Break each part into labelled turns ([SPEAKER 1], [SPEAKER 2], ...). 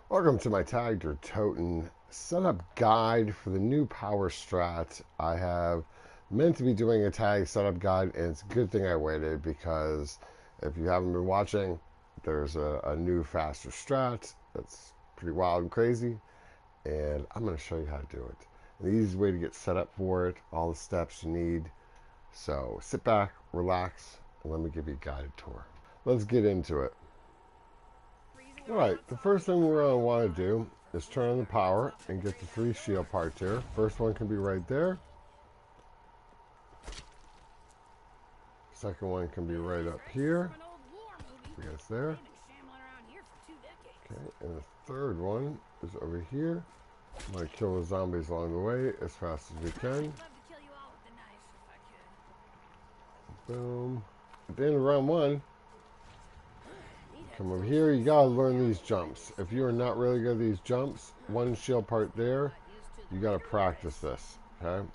[SPEAKER 1] Welcome to my tagged or Toten setup guide for the new power strat. I have meant to be doing a tag setup guide, and it's a good thing I waited because if you haven't been watching, there's a new faster strat that's pretty wild and crazy, and I'm going to show you how to do it. The easiest way to get set up for it, all the steps you need. So sit back, relax, and let me give you a guided tour. Let's get into it. Alright, the first thing we're going to want to do is turn on the power and get the 3 shield parts here. First one can be right there. Second one can be right up here. I guess there. Okay, and the third one is over here. I'm going to kill the zombies along the way as fast as we can. Boom. At the end of round 1, come over here, you gotta learn these jumps. If you are not really good at these jumps, one shield part there, you gotta practice this, okay?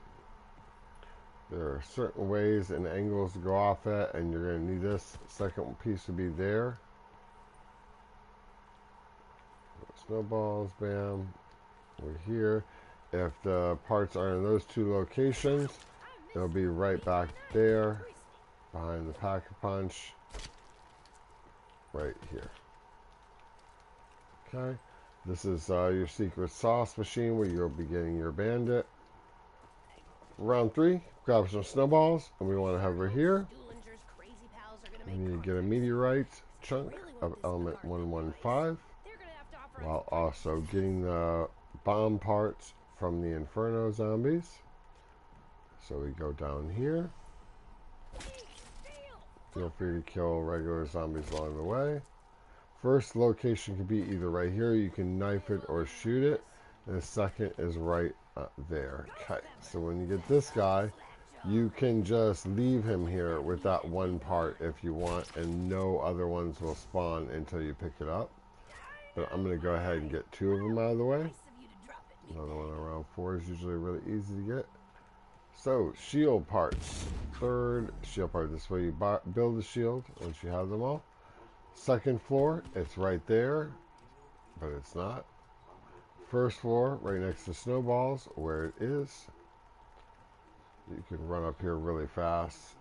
[SPEAKER 1] There are certain ways and angles to go off at, and you're gonna need this. Second piece to be there. Snowballs, bam, over here. If the parts are in those 2 locations, it'll be right back there, behind the pack-a-punch. Right here. Okay, this is your secret sauce machine where you'll be getting your bandit. Round 3, grab some snowballs, and we want to have her here. We need to get a meteorite chunk of element 115, while also getting the bomb parts from the Inferno zombies. So we go down here. Feel free to kill regular zombies along the way. First location can be either right here, you can knife it or shoot it, and the second is right there. Okay, so when you get this guy, you can just leave him here with that one part if you want, and no other ones will spawn until you pick it up. But I'm going to go ahead and get 2 of them out of the way. Another one around 4 is usually really easy to get. So, shield parts. Third shield part. This way you build the shield once you have them all. Second floor, it's right there, but it's not. First floor, right next to snowballs, where it is. You can run up here really fast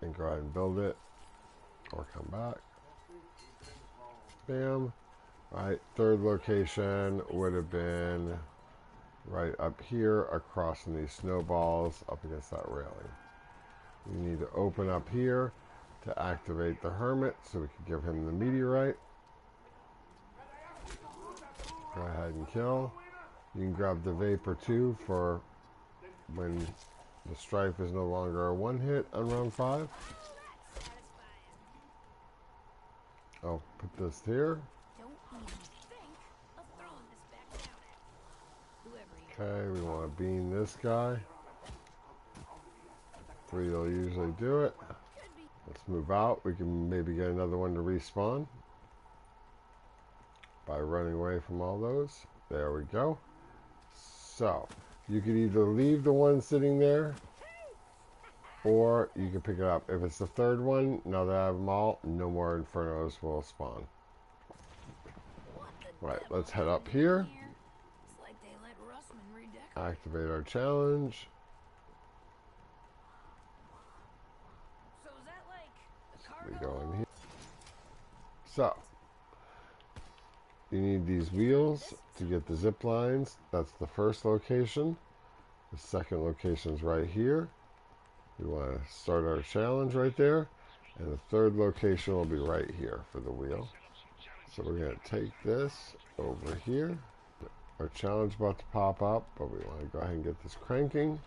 [SPEAKER 1] and go ahead and build it, or come back. Bam. Right, third location would have been right up here across from these snowballs up against that railing. You need to open up here to activate the hermit so we can give him the meteorite. Go ahead and kill. You can grab the vapor too for when the strife is no longer a 1-hit on round 5. I'll put this here. Okay, we want to beam this guy. 3 will usually do it. Let's move out. We can maybe get another one to respawn by running away from all those. There we go. So, you could either leave the one sitting there, or you can pick it up. If it's the third one, now that I have them all, no more Infernos will spawn. Right, let's head up here. Activate our challenge. We go in here. So, you need these wheels to get the zip lines. That's the first location. The second location is right here. We want to start our challenge right there. And the third location will be right here for the wheel. So we're going to take this over here. Our challenge about to pop up, but we want to go ahead and get this cranking.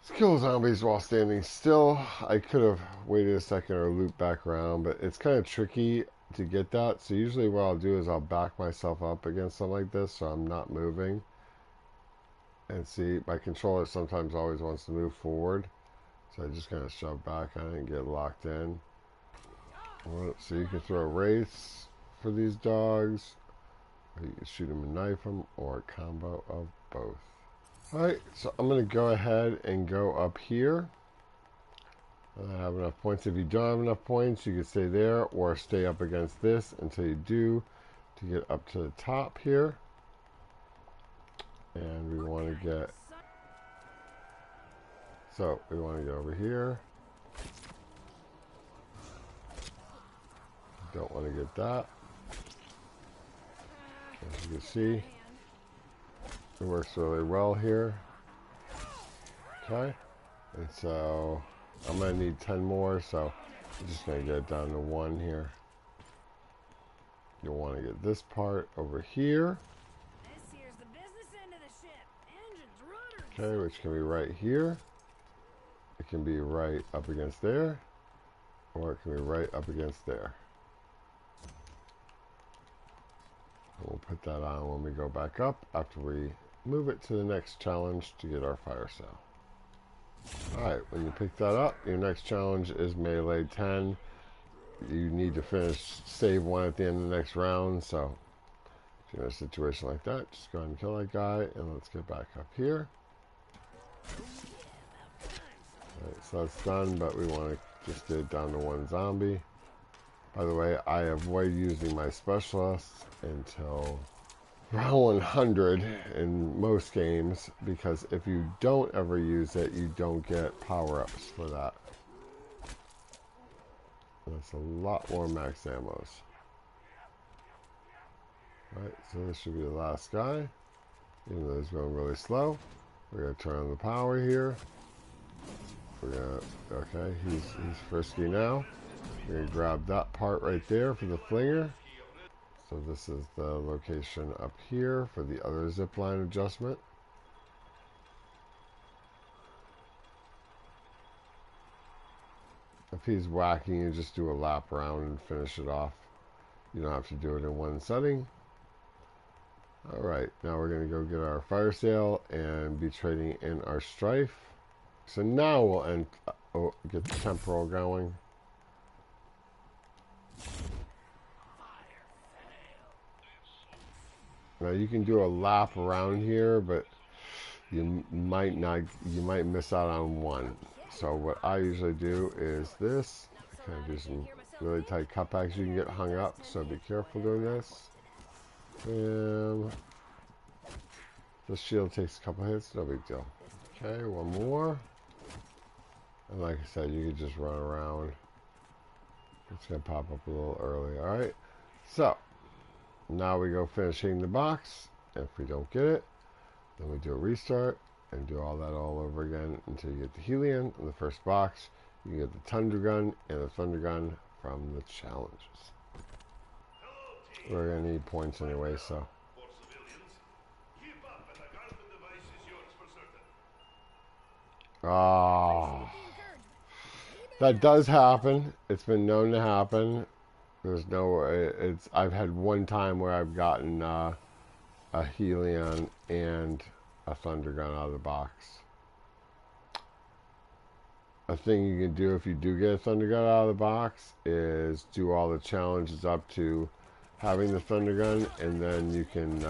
[SPEAKER 1] Let's kill zombies while standing still. I could have waited a second or looped back around, but it's kind of tricky to get that. So usually what I'll do is I'll back myself up against something like this so I'm not moving. And see, my controller sometimes always wants to move forward. So I just kind of shove back on it and get locked in. So you can throw a race for these dogs, or you can shoot them and knife them, or a combo of both. Alright, so I'm going to go ahead and go up here I have enough points. If you don't have enough points, you can stay there or stay up against this until you do to get up to the top here. And we want to get, so we want to get over here. Don't want to get that. As you can see, it works really well here. Okay, and so I'm going to need 10 more, so I'm just going to get it down to 1 here. You'll want to get this part over here. Okay, which can be right here. It can be right up against there, or it can be right up against there. We'll put that on when we go back up after we move it to the next challenge to get our fire sale. Alright, when you pick that up, your next challenge is melee 10. You need to finish save 1 at the end of the next round, so if you're in a situation like that, just go ahead and kill that guy, and let's get back up here. Alright, so that's done, but we want to just get it down to 1 zombie. By the way, I avoid using my specialists until round 100 in most games, because if you don't ever use it, you don't get power-ups for that. That's a lot more max ammos. Alright, so this should be the last guy. Even though he's going really slow. We're going to turn on the power here. We're going to, okay, he's frisky now. We're going to grab that part right there for the flinger. So this is the location up here for the other zipline adjustment. If he's whacking, you just do a lap around and finish it off. You don't have to do it in one setting. Alright, now we're going to go get our fire sale and be trading in our strife. So now we'll get the temporal going. Now you can do a lap around here, but you might miss out on one. So what I usually do is this. I kind of do some really tight cutbacks. You can get hung up, so be careful doing this. The shield takes a couple hits, no big deal. Okay, one more. And like I said, you can just run around. It's going to pop up a little early, alright? So, now we go finishing the box. If we don't get it, then we do a restart and do all that all over again until you get the Helion in the first box. You can get the Tundra Gun and the Thunder Gun from the challenges. We're going to need points anyway, so. Ah, that does happen. It's been known to happen. There's no, I've had one time where I've gotten a Helion and a Thunder Gun out of the box. A thing you can do if you do get a Thunder Gun out of the box is do all the challenges up to having the Thunder Gun, and then you can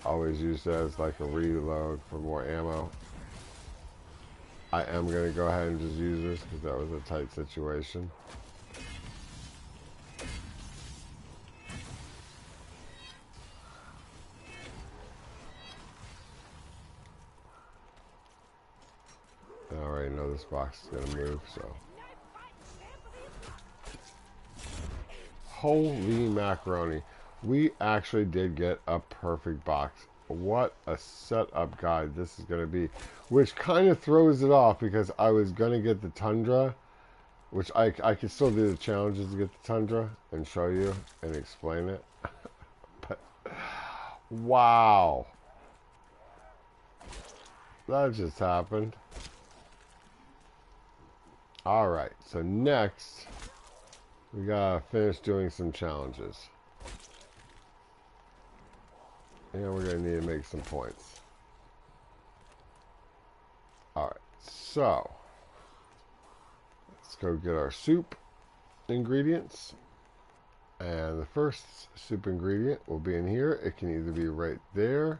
[SPEAKER 1] always use that as like a reload for more ammo. I am going to go ahead and just use this because that was a tight situation. I already know this box is going to move, so. Holy macaroni. We actually did get a perfect box. What a setup guide this is going to be. Which kind of throws it off because I was going to get the Tundra. Which I could still do the challenges to get the Tundra and show you and explain it. But, wow. That just happened. Alright, so next, we gotta finish doing some challenges. And we're gonna need to make some points. Alright, so, let's go get our soup ingredients. And the first soup ingredient will be in here. It can either be right there,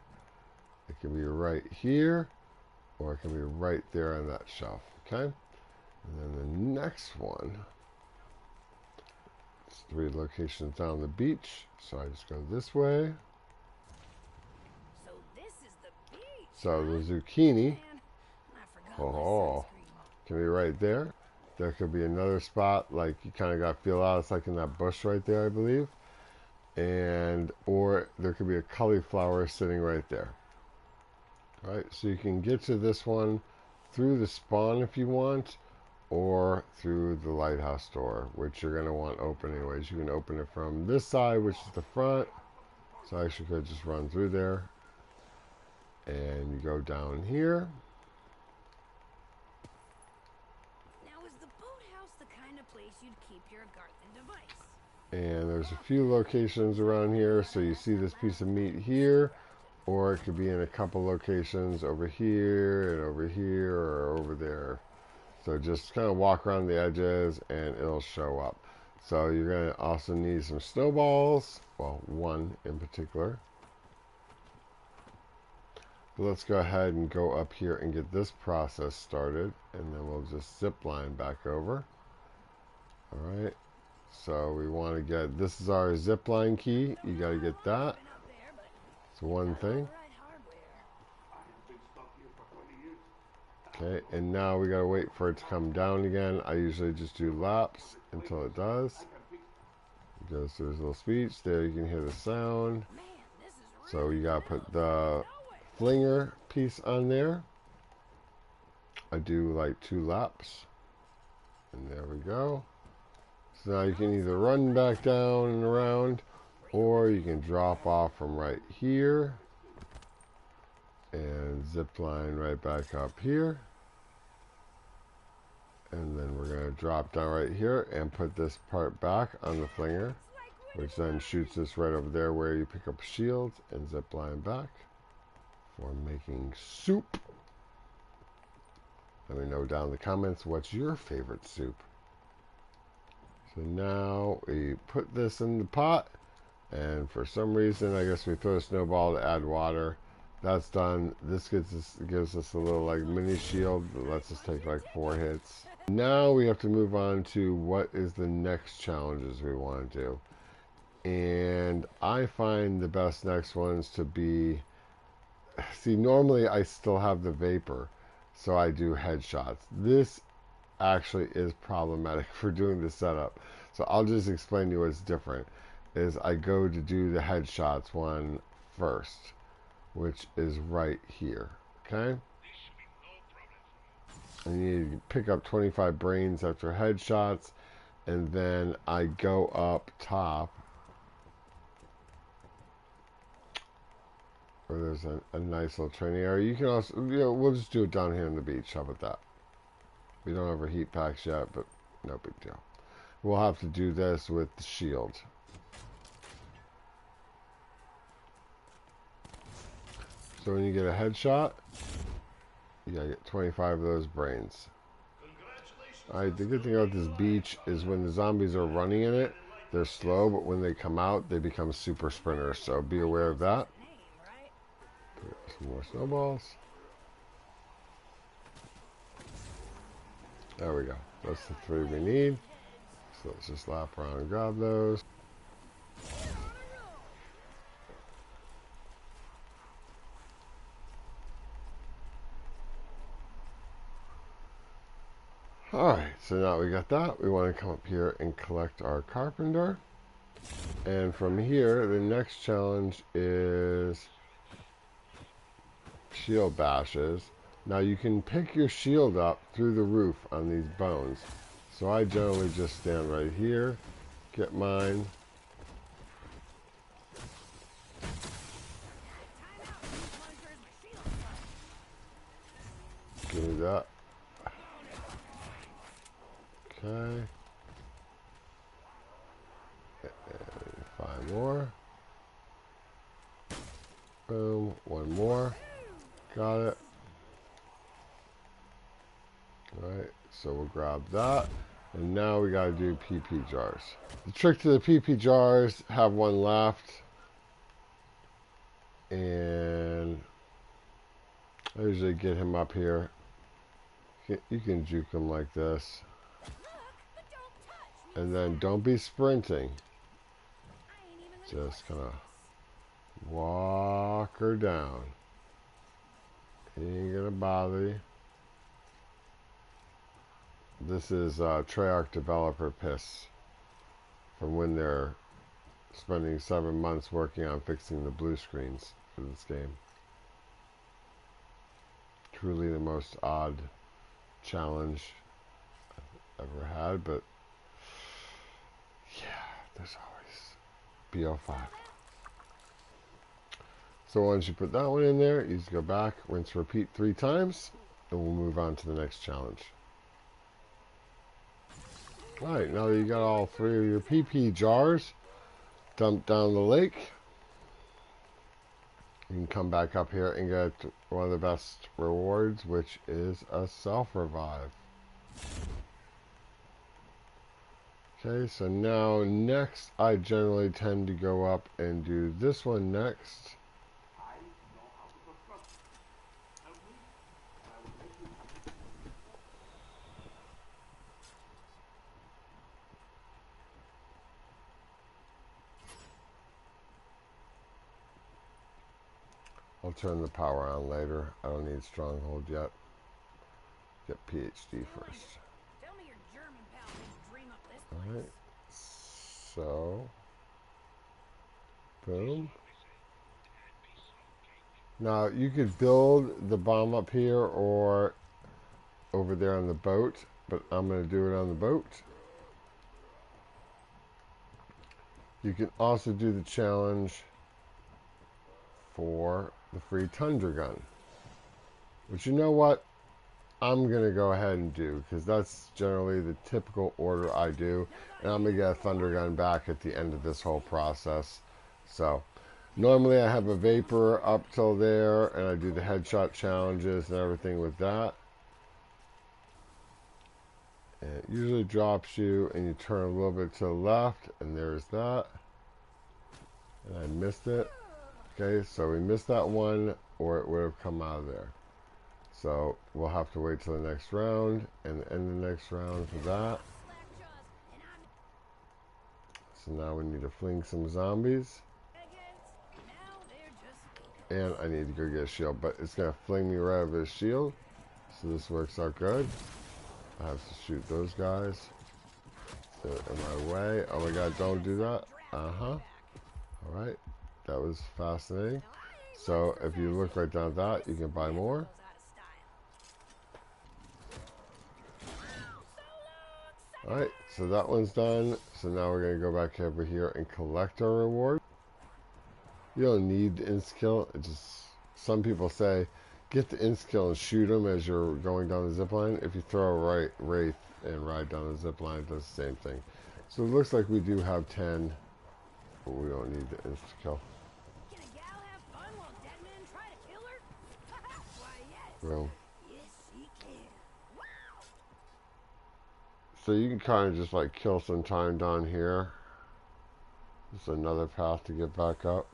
[SPEAKER 1] it can be right here, or it can be right there on that shelf. Okay? And then the next one, it's 3 locations down the beach. So I just go this way.
[SPEAKER 2] So this is the beach.
[SPEAKER 1] So the zucchini,
[SPEAKER 2] Man, I forgot my
[SPEAKER 1] oh,
[SPEAKER 2] sunscreen.
[SPEAKER 1] can be right there. There could be another spot, like you kind of got to feel out. It's like in that bush right there, I believe. And, or there could be a cauliflower sitting right there. All right, so you can get to this one through the spawn if you want, or through the lighthouse door, which you're going to want open anyways. You can open it from this side, which is the front. So I actually could just run through there. And you go down here.
[SPEAKER 2] Now, is the boathouse the kind of place you'd keep your garden device?
[SPEAKER 1] And there's a few locations around here. So you see this piece of meat here, or it could be in a couple locations over here and over here or over there. So just kind of walk around the edges and it'll show up. So you're going to also need some snowballs. Well, one in particular. But let's go ahead and go up here and get this process started. And then we'll just zip line back over. Alright. So we want to get, this is our zip line key. You got to get that. It's one thing. Okay, and now we gotta wait for it to come down again. I usually just do laps until it does. It goes through this little speech. There you can hear the sound. So you gotta put the flinger piece on there. I do like 2 laps. And there we go. So now you can either run back down and around, or you can drop off from right here and zip line right back up here. And then we're going to drop down right here and put this part back on the flinger, which then shoots us right over there where you pick up shields and zip line back for making soup. Let me know down in the comments what's your favorite soup. So now we put this in the pot, and for some reason I guess we throw a snowball to add water. That's done. This gives us a little like mini shield that lets us take like 4 hits. Now we have to move on to what is the next challenges we want to do. And I find the best next ones to be, see, normally I still have the vapor, so I do headshots. This actually is problematic for doing the setup. So I'll just explain to you what's different. Is I go to do the headshots one first, which is right here, okay? And you pick up 25 brains after headshots, and then I go up top where there's a nice little training area. You can also, we'll just do it down here on the beach. How about that? We don't have our heat packs yet, but no big deal. We'll have to do this with the shield. So when you get a headshot, you gotta get 25 of those brains. Alright, the good thing about this beach is when the zombies are running in it, they're slow, but when they come out, they become super sprinters. So be aware of that. Put some more snowballs. There we go. That's the 3 we need. So let's just lap around and grab those. Alright, so now we got that. We want to come up here and collect our carpenter. And from here, the next challenge is shield bashes. Now you can pick your shield up through the roof on these bones. So I generally just stand right here, get mine. Give me that. Okay. And 5 more. Boom. 1 more. Got it. Alright, so we'll grab that. And now we gotta do PP jars. The trick to the PP jars, have 1 left. And I usually get him up here. You can juke them like this.
[SPEAKER 2] Look, but don't touch.
[SPEAKER 1] And then don't be sprinting.
[SPEAKER 2] I ain't even gonna
[SPEAKER 1] Just kind of walk her down. He ain't gonna bother you. This is Treyarch developer piss from when they're spending 7 months working on fixing the blue screens for this game. Truly the most odd challenge I've ever had, but yeah, there's always BO5. So once you put that one in there, you just go back, rinse, repeat 3 times, and we'll move on to the next challenge. Alright, now that you got all 3 of your PP jars dumped down the lake, you can come back up here and get one of the best rewards, which is a self-revive. Okay, so now next, I generally tend to go up and do this one next. I'll turn the power on later. I don't need Stronghold yet. Get PhD first.
[SPEAKER 2] Tell me your German pal didn't dream up this place.
[SPEAKER 1] Alright. So. Boom. Now, you could build the bomb up here or over there on the boat, but I'm going to do it on the boat. You can also do the challenge for the free Tundra gun. Which, you know what? I'm going to go ahead and do, because that's generally the typical order I do. And I'm going to get a Thunder gun back at the end of this whole process. So, normally I have a Vapor up till there, and I do the headshot challenges and everything with that. And it usually drops you, and you turn a little bit to the left, and there's that. And I missed it. Okay, so we missed that one, or it would have come out of there. So we'll have to wait till the next round, and end the next round for that. So now we need to fling some zombies. And I need to go get a shield, but it's going to fling me right over his shield. So this works out good. I have to shoot those guys. So in my way. Oh my god, don't do that. Alright. That was fascinating. So if you look right down at that, you can buy more. Alright, so that one's done. So now we're going to go back over here and collect our reward. You don't need the insta-kill. It just, some people say, get the insta-kill and shoot them as you're going down the zip line. If you throw a wraith and ride down the zip line, it does the same thing. So it looks like we do have 10, but we don't need the insta-kill.
[SPEAKER 2] Can a gal have fun while dead men try to kill her? Why, yes.
[SPEAKER 1] Boom.
[SPEAKER 2] Yes, she can. Wow.
[SPEAKER 1] So you can kind of just like kill some time down here. Just another path to get back up.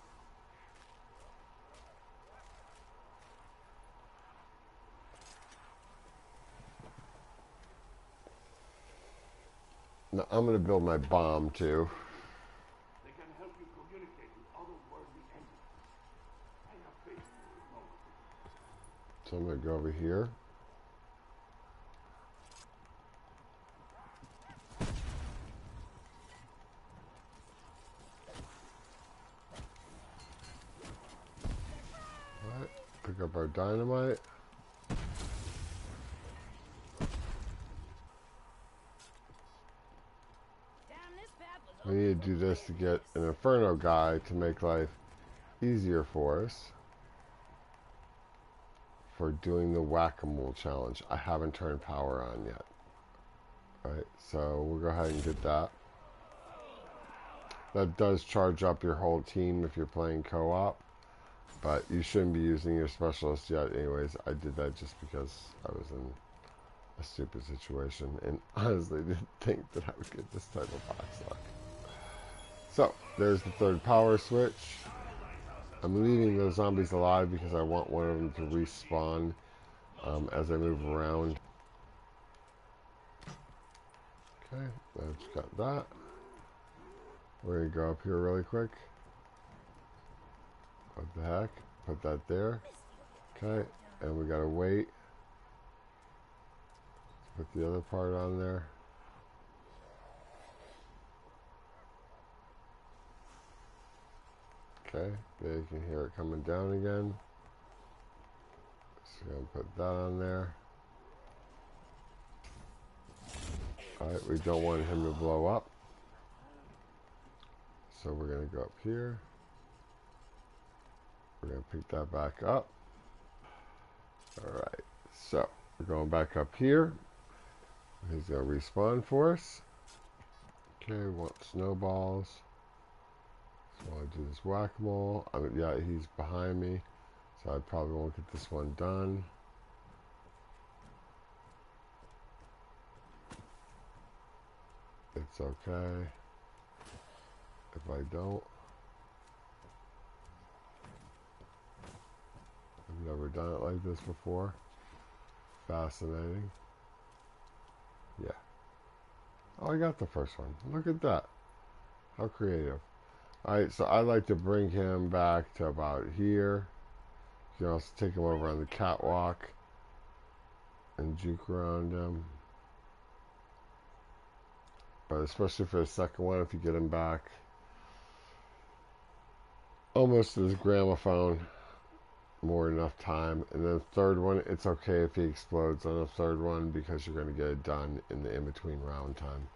[SPEAKER 1] Now I'm going to build my bomb too.
[SPEAKER 3] They can help you communicate with otherworldly entities. I have faith in you.
[SPEAKER 1] So I'm going to go over here. Alright, pick up our dynamite. We need to do this to get an Inferno guy to make life easier for us for doing the whack-a-mole challenge. I haven't turned power on yet. Alright, so we'll go ahead and get that. That does charge up your whole team if you're playing co-op, but you shouldn't be using your specialist yet anyways. I did that just because I was in a stupid situation and honestly didn't think that I would get this type of box luck. So, there's the third power switch. I'm leaving those zombies alive because I want one of them to respawn as I move around. Okay, that's got that. We're gonna go up here really quick. What the heck? Put that there. Okay, and we gotta wait. Put the other part on there. Okay, there you can hear it coming down again. So I'm gonna put that on there. Alright, we don't want him to blow up. So we're gonna go up here. We're gonna pick that back up. Alright, so we're going back up here. He's gonna respawn for us. Okay, we want snowballs. So I want to do this whack-a-mole. Yeah, he's behind me, so I probably won't get this one done. It's okay if I don't. I've never done it like this before. Fascinating. Yeah. Oh, I got the first one. Look at that. How creative. Alright, so I like to bring him back to about here. You can also take him over on the catwalk and juke around him. But especially for the second one, if you get him back almost to his gramophone, more enough time. And then the third one, it's okay if he explodes on the third one because you're going to get it done in the in-between round time.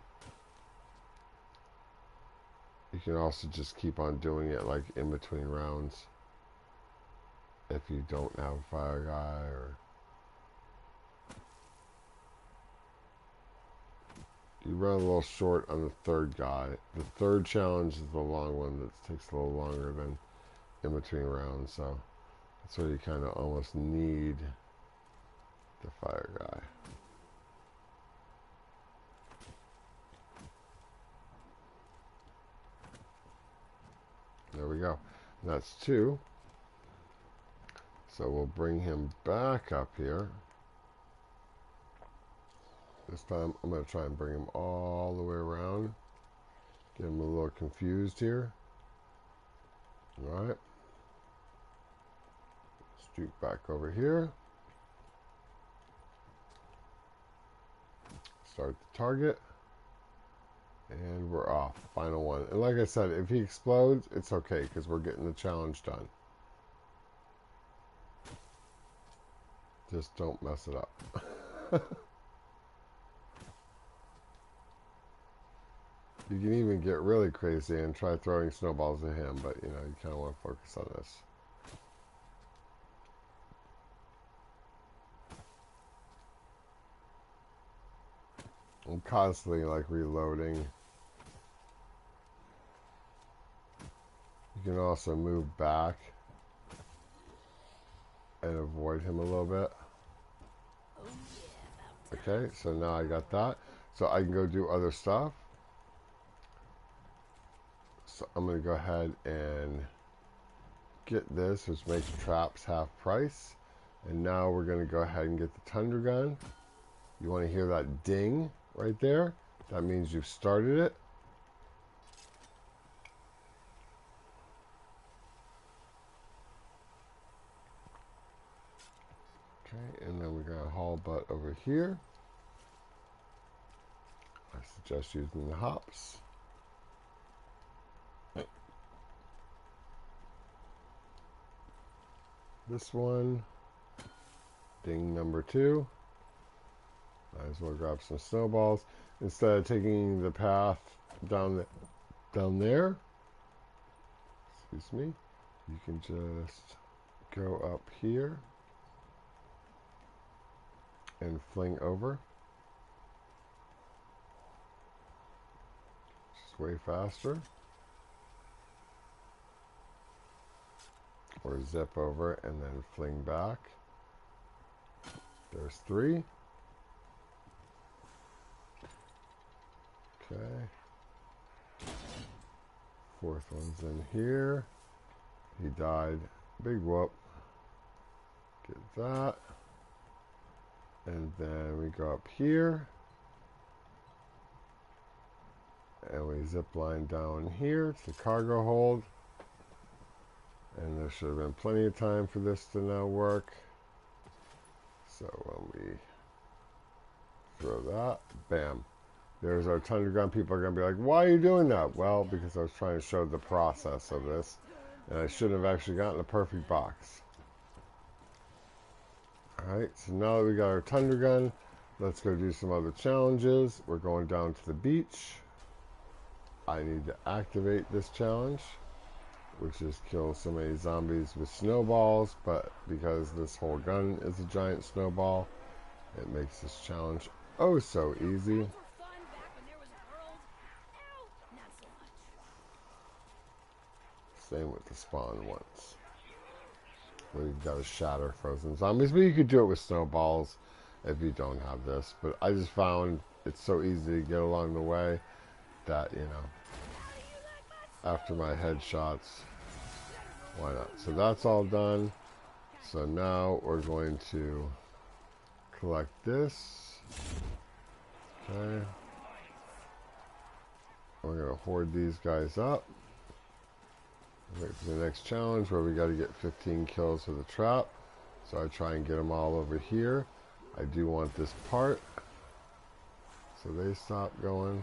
[SPEAKER 1] You can also just keep on doing it like in between rounds if you don't have a fire guy or you run a little short on the third guy. The third challenge is the long one that takes a little longer than in between rounds, so that's where you kind of almost need the fire guy. There we go. That's 2. So we'll bring him back up here. This time I'm going to try and bring him all the way around. Get him a little confused here. Alright. Streak back over here. Start the target. And we're off. Final one. And like I said, if he explodes, it's okay because we're getting the challenge done. Just don't mess it up. You can even get really crazy and try throwing snowballs at him, but you know, you kind of want to focus on this. I'm constantly like reloading. You can also move back and avoid him a little bit. Okay, so now I got that. So I can go do other stuff. So I'm going to go ahead and get this, which makes traps half price. And now we're going to go ahead and get the Tundra gun. You want to hear that ding right there? That means you've started it. Okay, and then we're going to haul butt over here. I suggest using the hops. This one, ding number 2. Might as well grab some snowballs. Instead of taking the path down there, excuse me, you can just go up here and fling over. Just way faster. Or zip over and then fling back. There's 3. Okay. 4th one's in here. He died. Big whoop. Get that. And then we go up here. And we zip line down here to the cargo hold. And there should have been plenty of time for this to now work. So when we throw that, bam. There's our Thunder Gun. People are going to be like, why are you doing that? Well, because I was trying to show the process of this. And I should have actually gotten a perfect box. Alright, so now that we got our Thunder Gun, let's go do some other challenges. We're going down to the beach. I need to activate this challenge, which is kill so many zombies with snowballs, but because this whole gun is a giant snowball, it makes this challenge oh so easy. Same with the spawn ones. We've got to shatter frozen zombies, but you could do it with snowballs if you don't have this. But I just found it's so easy to get along the way that, you know, after my headshots, why not? So that's all done. So now we're going to collect this. Okay. We're going to hoard these guys up. Wait for the next challenge where we got to get 15 kills with a trap. So I try and get them all over here. I do want this part. So they stop going.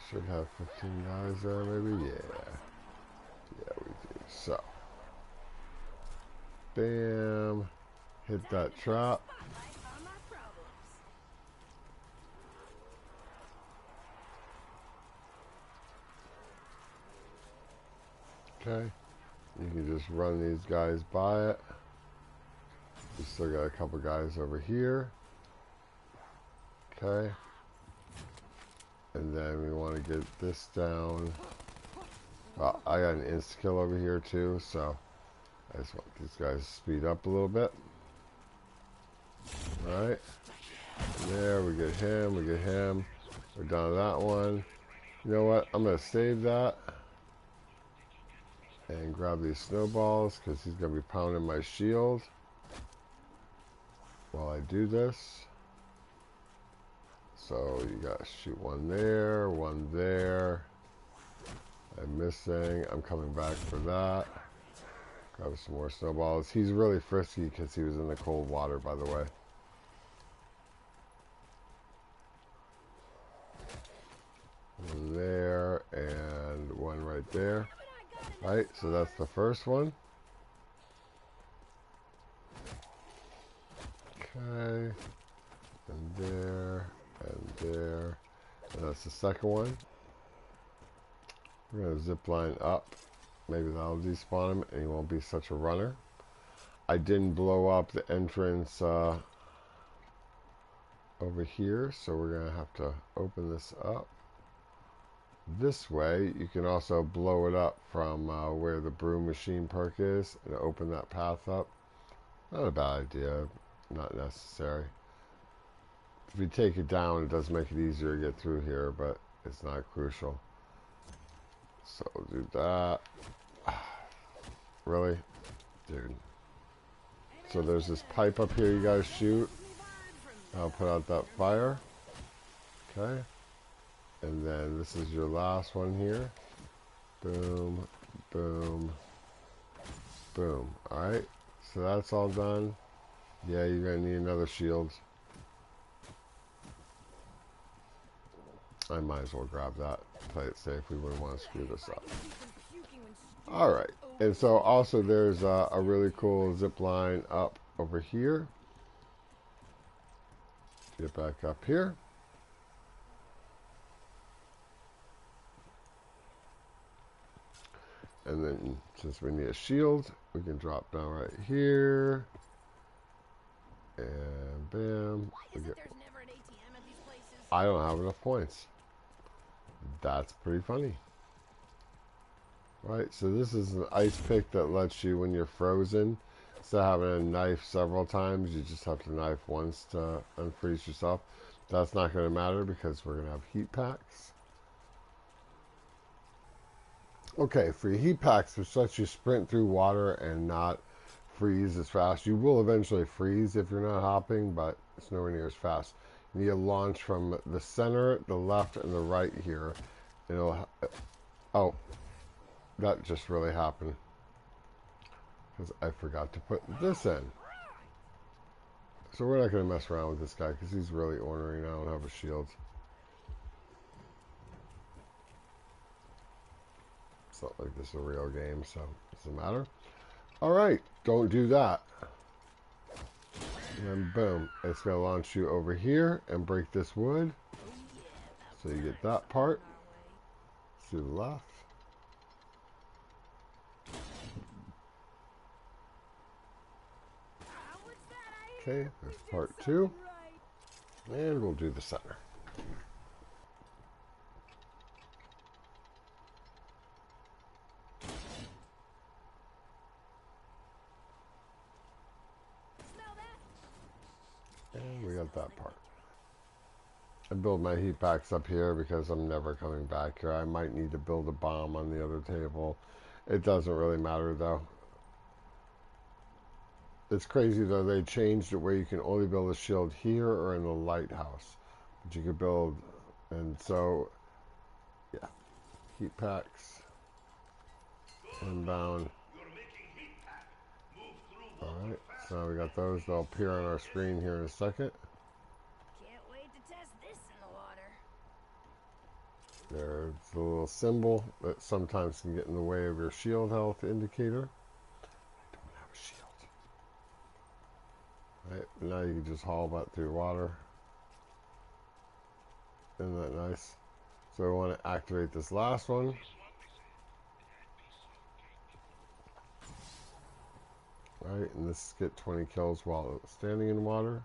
[SPEAKER 1] Should have 15 guys there maybe. Yeah. Yeah, we do. So. Bam. Hit that trap. Okay, you can just run these guys by it. We still got a couple guys over here. Okay, and then we want to get this down. Oh, I got an insta kill over here too, so I just want these guys to speed up a little bit. All right, there we get him. We get him. We're down to that one. You know what? I'm gonna save that. And grab these snowballs because he's going to be pounding my shield while I do this. So you got to shoot one there, one there. I'm missing. I'm coming back for that. Grab some more snowballs. He's really frisky because he was in the cold water, by the way. One there and one right there. Right, so that's the first one. Okay, and there, and there. And that's the second one. We're going to zip line up. Maybe that'll despawn him and he won't be such a runner. I didn't blow up the entrance over here, so we're going to have to open this up. This way, you can also blow it up from where the broom machine perk is and open that path up. Not a bad idea, not necessary. If you take it down, it does make it easier to get through here, but it's not crucial. So we'll do that. Really? Dude. So there's this pipe up here you guys shoot. I'll put out that fire. Okay. And then this is your last one here. Boom, boom, boom. Alright, so that's all done. Yeah, you're going to need another shield. I might as well grab that. Play it safe. We wouldn't want to screw this up. Alright, and so also there's a really cool zip line up over here. Get back up here. And then, since we need a shield, we can drop down right here. And bam. I don't have enough points. That's pretty funny. Right, so this is an ice pick that lets you, when you're frozen, instead of having to knife several times, you just have to knife once to unfreeze yourself. That's not going to matter because we're going to have heat packs. Okay, for your heat packs, which lets you sprint through water and not freeze as fast. You will eventually freeze if you're not hopping, but it's nowhere near as fast. You launch from the center, the left, and the right here. And it'll. Oh, that just really happened because I forgot to put this in. So we're not going to mess around with this guy because he's really ornery now. I don't have a shield. It's not like this is a real game, so it doesn't matter. Alright, don't do that. And boom, it's going to launch you over here and break this wood. So you get that part. To the left. Okay, there's part 2. And we'll do the center. And we got that part. I build my heat packs up here because I'm never coming back here. I might need to build a bomb on the other table. It doesn't really matter though. It's crazy though, they changed it where you can only build a shield here or in the lighthouse. But you could build, and so, yeah. Heat packs. Inbound. Alright, so we got those. They'll appear on our screen here in a second.
[SPEAKER 2] Can't wait to test this in the water.
[SPEAKER 1] There's a little symbol that sometimes can get in the way of your shield health indicator. I don't have a shield. Right, now you can just haul that through water. Isn't that nice? So we want to activate this last one. Right, and this is get 20 kills while standing in water.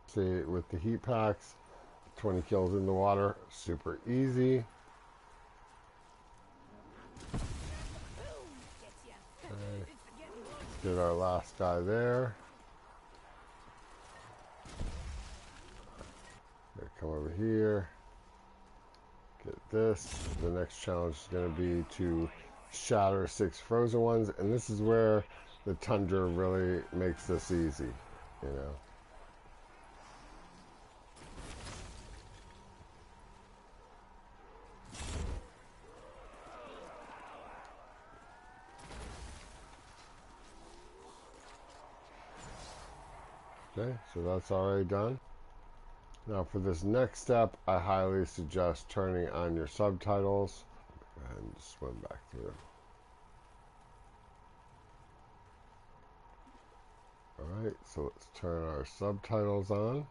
[SPEAKER 1] See, with the heat packs, 20 kills in the water, super easy. Okay. Let's get our last guy there. Okay, come over here. Get this. The next challenge is going to be to shatter 6 frozen ones, and this is where the tundra really makes this easy, you know. Okay, so that's already done. Now for this next step, I highly suggest turning on your subtitles and swim back through. Alright, so let's turn our subtitles on.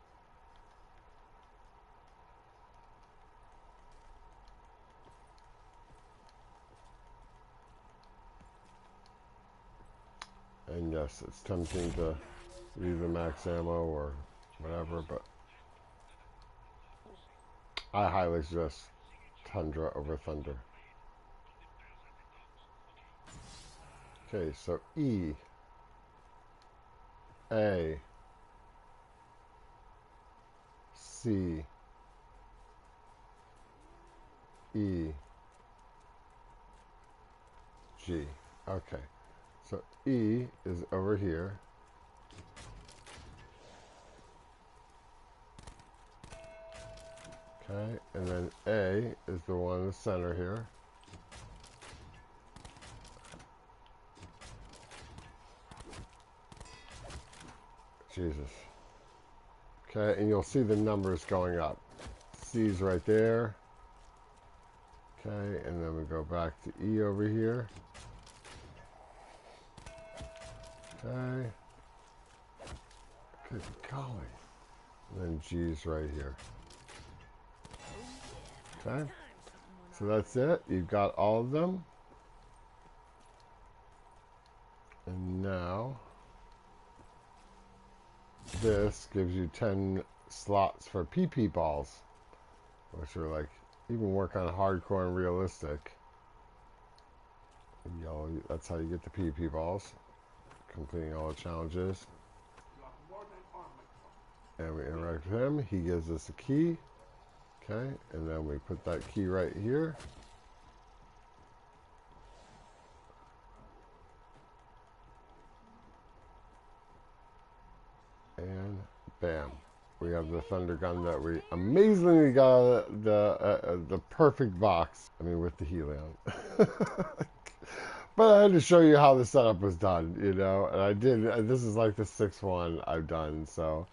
[SPEAKER 1] And yes, it's tempting to leave the max ammo or whatever, but I highly suggest Tundra over Thunder. Okay, so E, A, C, E, G. Okay, so E is over here. Okay, and then A is the one in the center here. Jesus. Okay, and you'll see the numbers going up. C's right there. Okay, and then we go back to E over here. Okay. Good golly. And then G's right here. Okay. So that's it. You've got all of them. And now this gives you 10 slots for PP balls, which are like, even work on hardcore and realistic. Yellow, that's how you get the PP balls, completing all the challenges. And we interact with him. He gives us a key. Okay, and then we put that key right here. And bam. We have the thunder gun that we amazingly got the perfect box. I mean, with the helium. But I had to show you how the setup was done, you know, and I did. This is like the sixth one I've done, so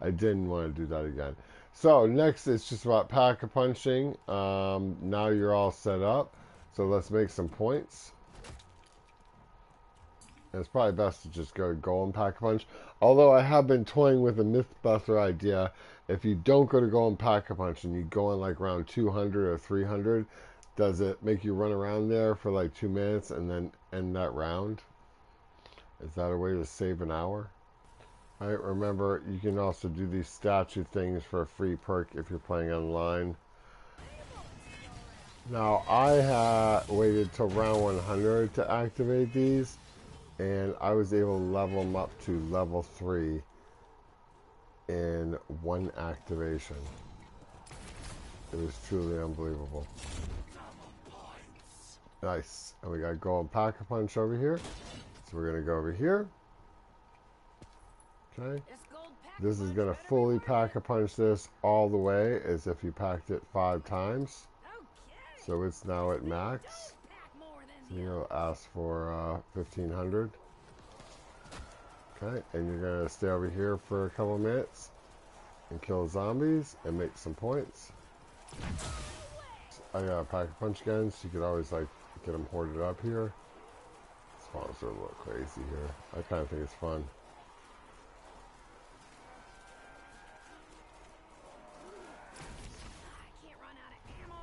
[SPEAKER 1] I didn't want to do that again. So next, it's just about pack-a-punching. Now you're all set up, so let's make some points. And it's probably best to just go and pack-a-punch. Although I have been toying with a Mythbuster idea. If you don't go to go and pack-a-punch and you go on like round 200 or 300, does it make you run around there for like 2 minutes and then end that round? Is that a way to save an hour? All right, remember, you can also do these statue things for a free perk if you're playing online. Now, I had waited till round 100 to activate these, and I was able to level them up to level 3 in one activation. It was truly unbelievable. Nice. And we got Golden Pack-a-Punch over here. So we're going to go over here. Okay. This is going to fully Pack-a-Punch this all the way as if you packed it 5 times. So it's now at max. So you'll ask for 1,500. Okay, and you're going to stay over here for a couple minutes and kill zombies and make some points. I got a Pack-a-Punch gun, so you could always like get them hoarded up here. Spawns are a little crazy here. I kind of think it's fun.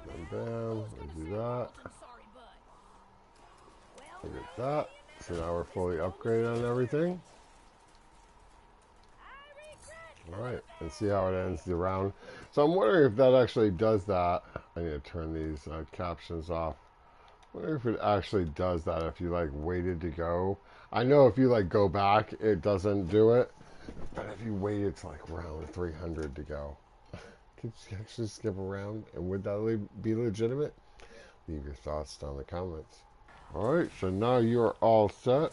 [SPEAKER 1] And bam, we do that. Look at that. So now we're fully upgraded on everything. Alright, and see how it ends the round. So I'm wondering if that actually does that. I need to turn these captions off. I wonder if it actually does that if you like waited to go. I know if you like go back, it doesn't do it. But if you waited to like round 300 to go, could you actually skip around? And would that be legitimate? Leave your thoughts down in the comments. Alright, so now you're all set.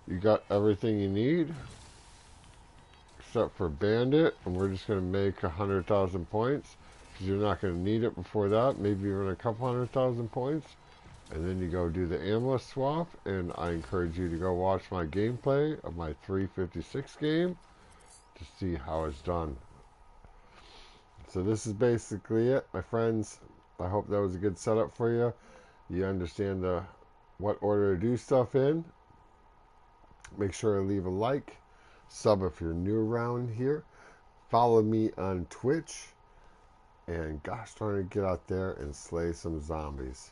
[SPEAKER 1] You got everything you need. Except for Bandit, and we're just going to make 100,000 points because you're not going to need it before that, maybe even a couple 100,000 points, and then you go do the ammo swap. And I encourage you to go watch my gameplay of my 356 game to see how it's done. So this is basically it, my friends. I hope that was a good setup for you. You understand what order to do stuff in. Make sure to leave a like. Sub if you're new around here. Follow me on Twitch. And gosh darn it, get out there and slay some zombies.